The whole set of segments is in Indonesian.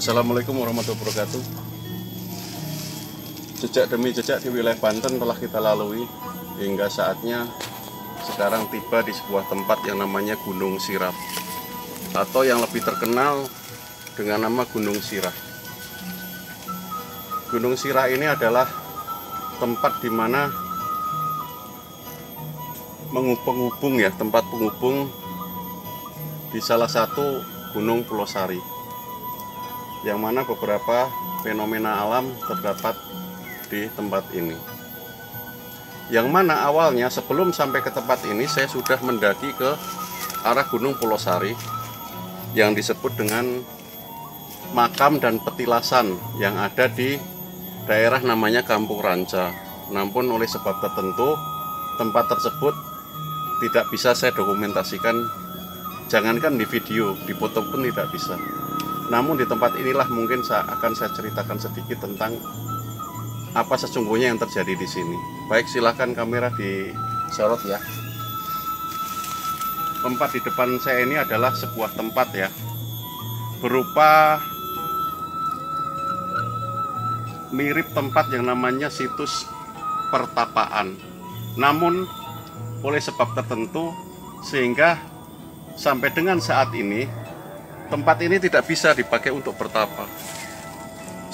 Assalamualaikum warahmatullahi wabarakatuh. Jejak demi jejak di wilayah Banten telah kita lalui hingga saatnya sekarang tiba di sebuah tempat yang namanya Gunung Sirah, atau yang lebih terkenal dengan nama Gunung Sirah. Gunung Sirah ini adalah tempat di mana penghubung ya, tempat penghubung di salah satu gunung Pulau Sari, yang mana beberapa fenomena alam terdapat di tempat ini. Yang mana awalnya sebelum sampai ke tempat ini saya sudah mendaki ke arah Gunung Pulau Sari yang disebut dengan makam dan petilasan yang ada di daerah namanya Kampung Ranca. Namun oleh sebab tertentu tempat tersebut tidak bisa saya dokumentasikan, jangankan di video, di foto pun tidak bisa. Namun di tempat inilah mungkin akan saya ceritakan sedikit tentang apa sesungguhnya yang terjadi di sini. Baik, silahkan kamera disorot ya. Tempat di depan saya ini adalah sebuah tempat ya, berupa mirip tempat yang namanya situs pertapaan. Namun oleh sebab tertentu sehingga sampai dengan saat ini tempat ini tidak bisa dipakai untuk bertapa.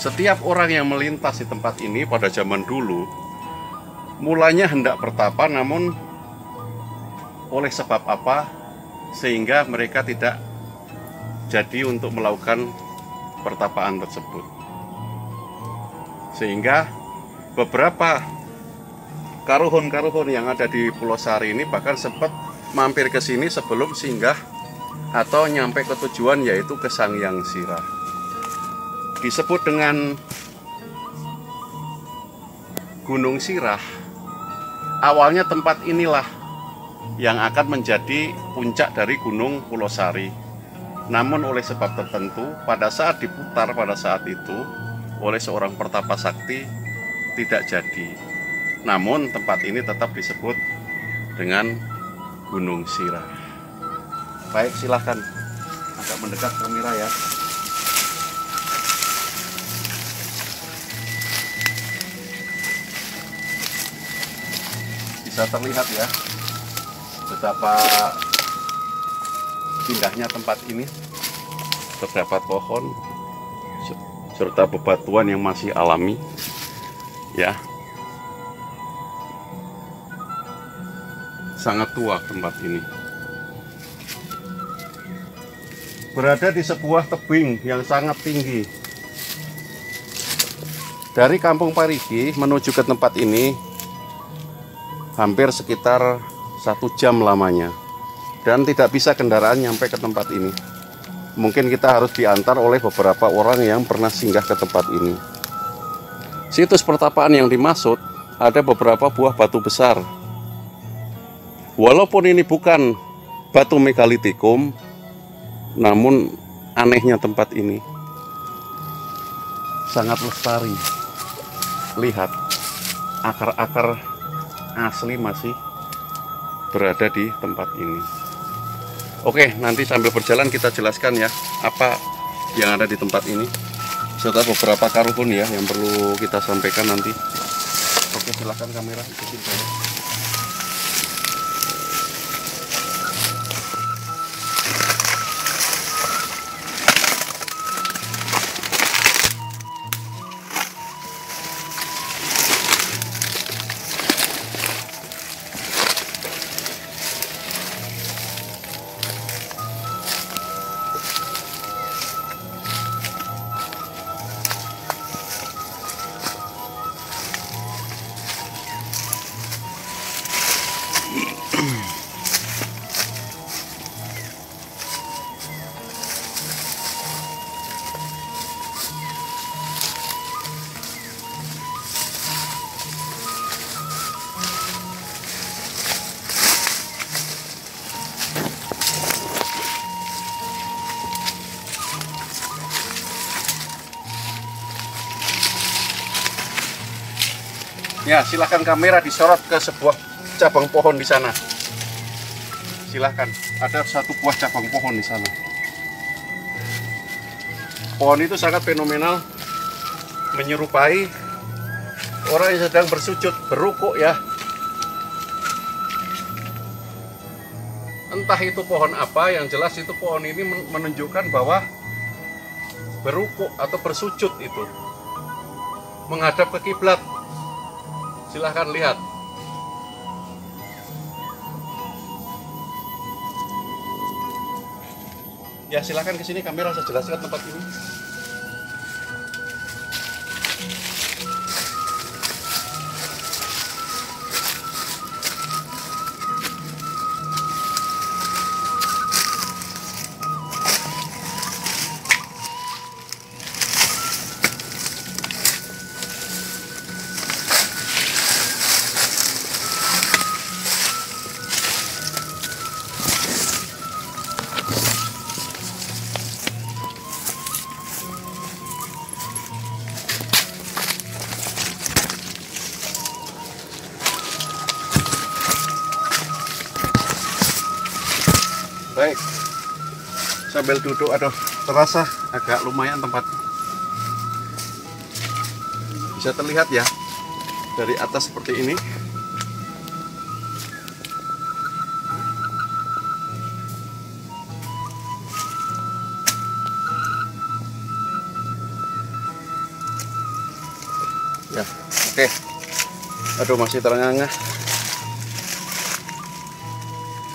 Setiap orang yang melintas di tempat ini pada zaman dulu mulanya hendak bertapa, namun oleh sebab apa sehingga mereka tidak jadi untuk melakukan pertapaan tersebut. Sehingga beberapa karuhun-karuhun yang ada di Pulau Sari ini bahkan sempat mampir ke sini sebelum singgah atau nyampe ke tujuan, yaitu ke Sangyang Sirah. Disebut dengan Gunung Sirah. Awalnya tempat inilah yang akan menjadi puncak dari Gunung Pulau Sari. Namun oleh sebab tertentu pada saat diputar pada saat itu oleh seorang pertapa sakti tidak jadi. Namun tempat ini tetap disebut dengan Gunung Sirah. Baik, silahkan agak mendekat kamera ya. Bisa terlihat ya betapa indahnya tempat ini. Terdapat pohon serta bebatuan yang masih alami ya. Sangat tua tempat ini. Berada di sebuah tebing yang sangat tinggi. Dari Kampung Parigi menuju ke tempat ini hampir sekitar 1 jam lamanya, dan tidak bisa kendaraan nyampe ke tempat ini. Mungkin kita harus diantar oleh beberapa orang yang pernah singgah ke tempat ini. Situs pertapaan yang dimaksud ada beberapa buah batu besar. Walaupun ini bukan batu megalitikum, namun anehnya tempat ini sangat lestari. Lihat, akar-akar asli masih berada di tempat ini. Oke, nanti sambil berjalan kita jelaskan ya apa yang ada di tempat ini, serta beberapa karuhun ya yang perlu kita sampaikan nanti. Oke, silahkan kamera ikutin saya. Ya, silahkan kamera disorot ke sebuah cabang pohon di sana. Silahkan, ada satu buah cabang pohon di sana. pohon itu sangat fenomenal, menyerupai orang yang sedang bersujud, berrukuk ya. Entah itu pohon apa, yang jelas itu pohon ini menunjukkan bahwa berrukuk atau bersujud itu menghadap ke kiblat. Silahkan lihat. Ya silahkan ke sini, kamera saya jelaskan tempat ini. Baik, sambil duduk, aduh terasa agak lumayan tempatnya. Bisa terlihat ya dari atas seperti ini. Ya, oke. Aduh masih terengah-engah.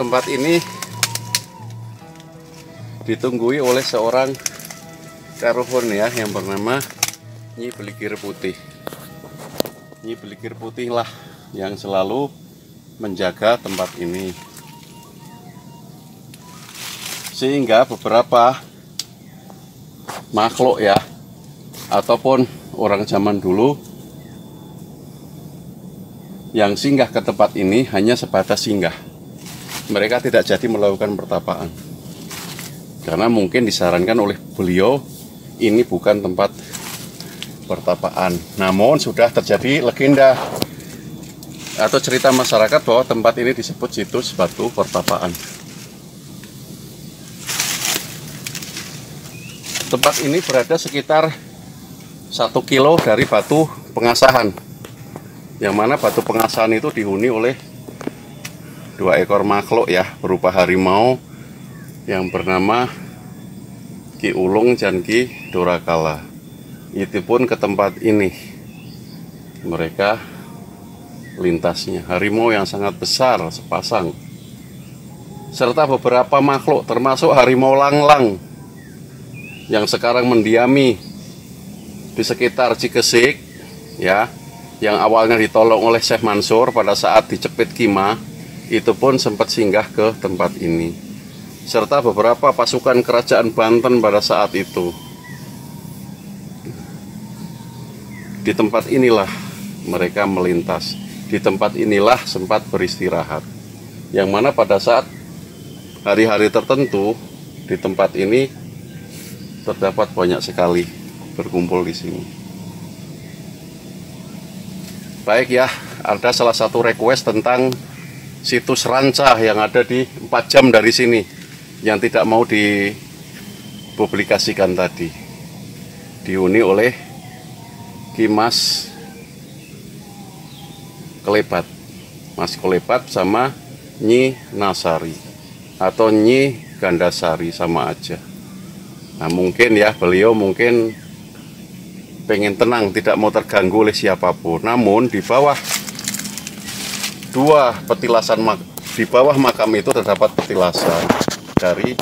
Tempat ini ditunggui oleh seorang karuhun ya yang bernama Nyi Belikir Putih. Nyi Belikir Putih lah yang selalu menjaga tempat ini, sehingga beberapa makhluk ya ataupun orang zaman dulu yang singgah ke tempat ini hanya sebatas singgah. Mereka tidak jadi melakukan pertapaan, karena mungkin disarankan oleh beliau ini bukan tempat pertapaan. Namun sudah terjadi legenda atau cerita masyarakat bahwa tempat ini disebut situs batu pertapaan. Tempat ini berada sekitar 1 kilo dari batu pengasahan, yang mana batu pengasahan itu dihuni oleh 2 ekor makhluk ya, berupa harimau yang bernama Ki Ulung dan Ki Dorakala. Itu pun ke tempat ini mereka lintasnya. Harimau yang sangat besar sepasang, serta beberapa makhluk termasuk harimau langlang yang sekarang mendiami di sekitar Cikesik ya, yang awalnya ditolong oleh Syekh Mansur pada saat dicepit Kima, itu pun sempat singgah ke tempat ini, serta beberapa pasukan kerajaan Banten pada saat itu. Di tempat inilah mereka melintas, di tempat inilah sempat beristirahat, yang mana pada saat hari-hari tertentu di tempat ini terdapat banyak sekali berkumpul di sini. Baik ya, ada salah satu request tentang situs Ranca yang ada di 4 jam dari sini, yang tidak mau dipublikasikan tadi, dihuni oleh Ki Mas Kelebat, Mas Kelebat sama Nyi Nasari atau Nyi Gandasari, sama aja. Nah mungkin ya beliau mungkin pengen tenang, tidak mau terganggu oleh siapapun. Namun di bawah 2 petilasan, di bawah makam itu terdapat petilasan dari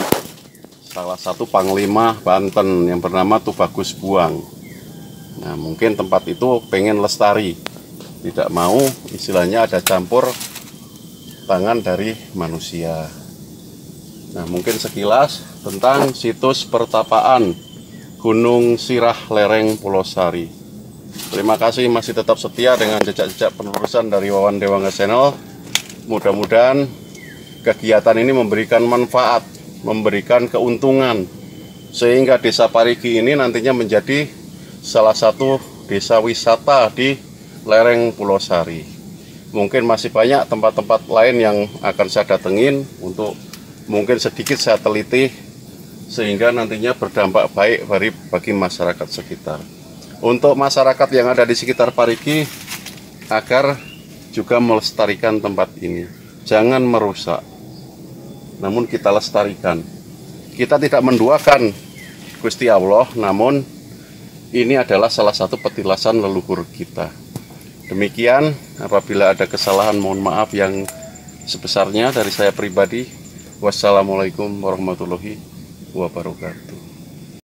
salah satu panglima Banten yang bernama Tubagus Buang. Nah mungkin tempat itu pengen lestari, tidak mau istilahnya ada campur tangan dari manusia. Nah mungkin sekilas tentang situs pertapaan Gunung Sirah lereng Pulau Sari. Terima kasih masih tetap setia dengan jejak-jejak penerusan dari Wawan Dewangga Channel. Mudah-mudahan kegiatan ini memberikan manfaat, memberikan keuntungan, sehingga Desa Parigi ini nantinya menjadi salah satu desa wisata di lereng Pulau Sari. Mungkin masih banyak tempat-tempat lain yang akan saya datengin untuk mungkin sedikit saya teliti sehingga nantinya berdampak baik bagi masyarakat sekitar. Untuk masyarakat yang ada di sekitar Parigi, agar juga melestarikan tempat ini, jangan merusak, namun kita lestarikan. Kita tidak menduakan Gusti Allah, namun ini adalah salah satu petilasan leluhur kita. Demikian, apabila ada kesalahan mohon maaf yang sebesarnya dari saya pribadi. Wassalamualaikum warahmatullahi wabarakatuh.